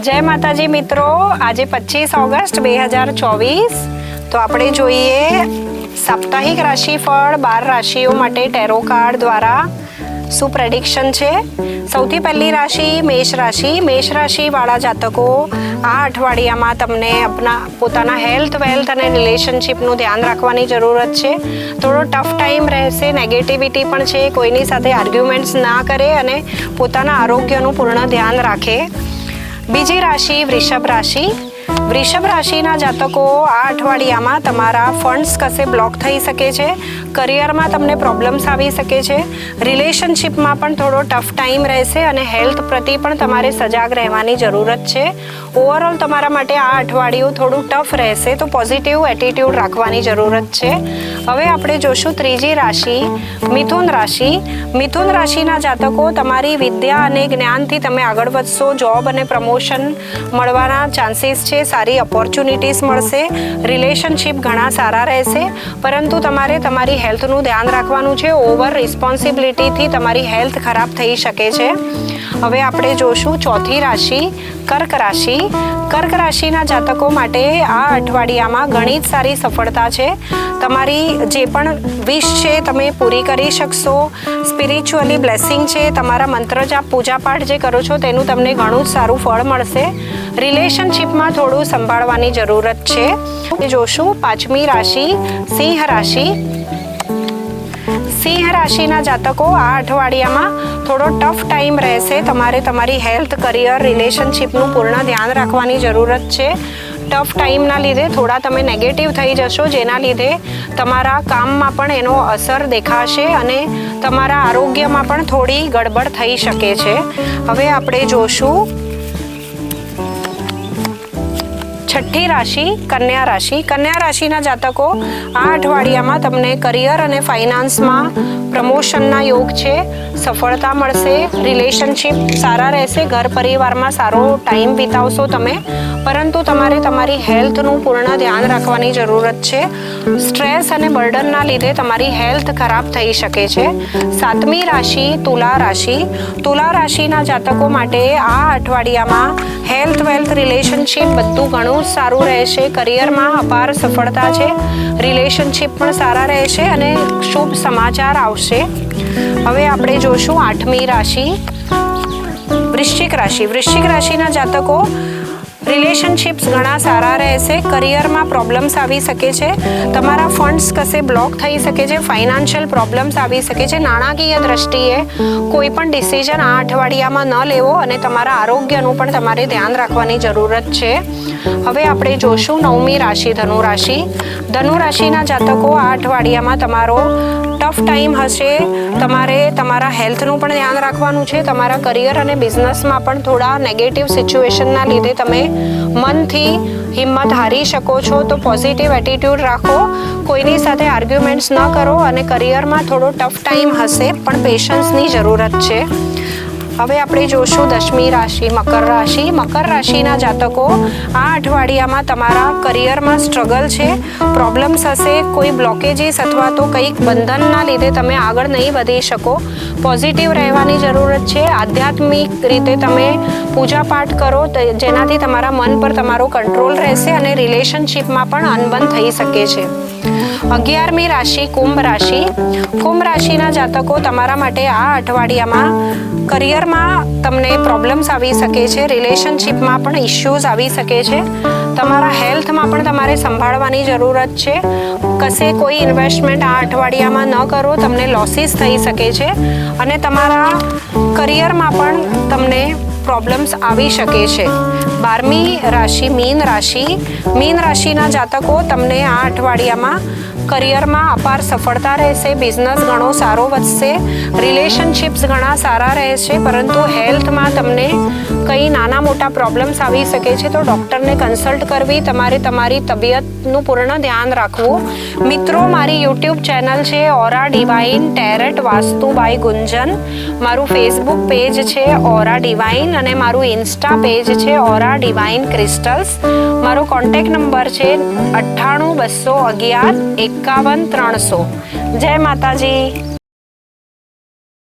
જય માતાજી મિત્રો, આજે 25 ઓગસ્ટ 2024 તો આપણે જોઈએ સાપ્તાહિક રાશિફળ 12 રાશિઓ માટે ટેરો કાર્ડ દ્વારા શું પ્રેડિક્શન છે। સૌથી પહેલી રાશિ મેષ રાશિ। મેષ રાશિ વાળા જાતકો આ અઠવાડિયામાં તમને પોતાના હેલ્થ, વેલ્થ અને રિલેશનશિપનું ધ્યાન રાખવાની જરૂરત છે। થોડો ટફ ટાઈમ રહેશે, નેગેટિવિટી પણ છે, કોઈની સાથે આર્ગ્યુમેન્ટ્સ ના કરે અને પોતાના આરોગ્યનું પૂર્ણ ધ્યાન રાખે। બીજી રાશિ વૃષભ રાશિ। વૃષભ રાશિના જાતકો આ અઠવાડિયામાં તમારા ફંડ્સ કશે બ્લોક થઈ શકે છે, કરિયરમાં તમને પ્રોબ્લેમ્સ આવી શકે છે, રિલેશનશિપમાં પણ થોડો ટફ ટાઈમ રહેશે અને હેલ્થ પ્રતિ પણ તમારે સજાગ રહેવાની જરૂરત છે। ઓવરઓલ તમારા માટે આ અઠવાડિયું થોડું ટફ રહેશે, તો પોઝિટિવ એટીટ્યૂડ રાખવાની જરૂરત છે। હવે આપણે જોશું ત્રીજી રાશિ મિથુન રાશિ। મિથુન રાશિના જાતકો તમારી વિદ્યા અને જ્ઞાનથી તમે આગળ વધશો, જોબ અને પ્રમોશન મળવાના ચાન્સીસ છે, સારી ઓપોર્ચ્યુનિટીઝ મળશે, રિલેશનશિપ ઘણા સારા રહેશે, પરંતુ તમારે તમારી હેલ્થનું ધ્યાન રાખવાનું છે। ઓવર રિસ્પોન્સિબિલિટીથી તમારી હેલ્થ ખરાબ થઈ શકે છે। હવે આપણે જોશું ચોથી રાશિ કર્ક રાશિ। કર્ક રાશિના જાતકો માટે આ અઠવાડિયામાં ઘણી જ સારી સફળતા છે। તમારી જે પણ વિશ છે તમે પૂરી કરી શકશો, સ્પિરિચ્યુઅલી બ્લેસિંગ છે, તમારા મંત્ર જાપ પૂજા પાઠ જે કરો છો તેનું તમને ઘણું જ સારું ફળ મળશે। રિલેશનશિપમાં થોડું સંભાળવાની જરૂરત છે। જોશું પાંચમી રાશિ સિંહ રાશિ। સિંહ રાશિના જાતકો આ અઠવાડિયામાં થોડો ટફ ટાઈમ રહેશે, તમારે તમારી હેલ્થ, કરિયર, રિલેશનશિપનું પૂર્ણ ધ્યાન રાખવાની જરૂરત છે। ટફ ટાઈમના લીધે થોડા તમે નેગેટિવ થઈ જશો, જેના લીધે તમારા કામમાં પણ એનો અસર દેખાશે અને તમારા આરોગ્યમાં પણ થોડી ગડબડ થઈ શકે છે। હવે આપણે જોશું છઠ્ઠી રાશિ કન્યા રાશિ। કન્યા રાશિના જાતકો આ અઠવાડિયામાં તમને કરિયર અને ફાઇનાન્સમાં પ્રમોશનના યોગ છે, સફળતા મળશે, રિલેશનશિપ સારા રહેશે, ઘર પરિવારમાં સારો ટાઈમ વિતાવશો તમે, પરંતુ તમારે તમારી હેલ્થનું પૂર્ણ ધ્યાન રાખવાની જરૂરત છે। સ્ટ્રેસ અને બર્ડનના લીધે તમારી હેલ્થ ખરાબ થઈ શકે છે। સાતમી રાશિ તુલા રાશિ। તુલા રાશિના જાતકો માટે આ અઠવાડિયામાં હેલ્થ, વેલ્થ, રિલેશનશિપ બધું ઘણું સારું રહેશે, કરિયરમાં અપાર સફળતા છે, રિલેશનશિપ પણ સારા રહેશે અને શુભ સમાચાર આવશે। હવે આપણે જોશું આઠમી રાશિ વૃશ્ચિક રાશિ। વૃશ્ચિક રાશિના જાતકો રિલેશનશિપ્સ ઘણા સારા રહેશે, કરિયરમાં પ્રોબ્લેમ્સ આવી શકે છે, તમારા ફંડ્સ કશે બ્લોક થઈ શકે છે, ફાઇનાન્શિયલ પ્રોબ્લેમ્સ આવી શકે છે, નાણાકીય દ્રષ્ટિએ કોઈ પણ ડિસિઝન આ અઠવાડિયામાં ન લેવો અને તમારા આરોગ્યનું પણ તમારે ધ્યાન રાખવાની જરૂરત છે। હવે આપણે જોશું નવમી રાશિ ધનુ રાશિ। ધનુ રાશિના જાતકો આ અઠવાડિયામાં તમારો ટફ ટાઈમ હશે, તમારે તમારા હેલ્થનું પણ ધ્યાન રાખવાનું છે, તમારા કરિયર અને બિઝનેસમાં પણ થોડા નેગેટિવ સિચ્યુએશનના લીધે તમે મનથી હિંમત હારી શકો છો, તો પોઝિટિવ એટીટ્યૂડ રાખો, કોઈની સાથે આર્ગ્યુમેન્ટ્સ ન કરો અને કરિયરમાં થોડો ટફ ટાઈમ હશે પણ પેશન્સની જરૂરત છે। હવે આપણે જોશું દસમી રાશિ મકર રાશિ। મકર રાશિના જાતકો આ અઠવાડિયામાં તમારા કરિયરમાં સ્ટ્રગલ છે, પ્રોબ્લેમ્સ હશે, કોઈ બ્લોકેજીસ અથવા તો કંઈક બંધનના લીધે તમે આગળ નહીં વધી શકો, પોઝિટિવ રહેવાની જરૂરત છે, આધ્યાત્મિક રીતે તમે પૂજા પાઠ કરો જેનાથી તમારા મન પર તમારો કંટ્રોલ રહેશે અને રિલેશનશિપમાં પણ અનબન થઈ શકે છે। 11મી રાશિ કુંભ રાશિ। કુંભ રાશિના જાતકો તમારા માટે આ અઠવાડિયામાં કરિયરમાં તમને પ્રોબ્લેમ્સ આવી શકે છે, રિલેશનશિપમાં પણ ઇશ્યુઝ આવી શકે છે, તમારા હેલ્થમાં પણ તમારે સંભાળવાની જરૂરત છે, કશે કોઈ ઇન્વેસ્ટમેન્ટ આ અઠવાડિયામાં ન કરો, તમને લોસીસ થઈ શકે છે અને તમારા કરિયરમાં પણ તમને પ્રોબ્લેમ્સ આવી શકે છે। 12મી રાશિ મીન રાશિ। મીન રાશિના જાતકો તમને આ અઠવાડિયામાં કરિયરમાં અપાર સફળતા રહેશે, બિઝનેસ ઘણો સારો વધશે, રિલેશનશિપ્સ ઘણા સારા રહેશે, પરંતુ હેલ્થમાં તમને કંઈ નાના મોટા પ્રોબ્લેમ્સ આવી શકે છે, તો ડૉક્ટરને કન્સલ્ટ કરવી, તમારે તમારી તબિયતનું પૂર્ણ ધ્યાન રાખવું। મિત્રો, મારી યુટ્યુબ ચેનલ છે ઓરા ડિવાઇન ટેરેટ વાસ્તુ બાય ગુંજન, મારું ફેસબુક પેજ છે ઓરા ડિવાઇન અને મારું ઇન્સ્ટા પેજ છે ઓરા ડિવાઇન ક્રિસ્ટલ્સ। મારો કોન્ટેક્ટ નંબર છે 98 211 51 300। જય માતાજી।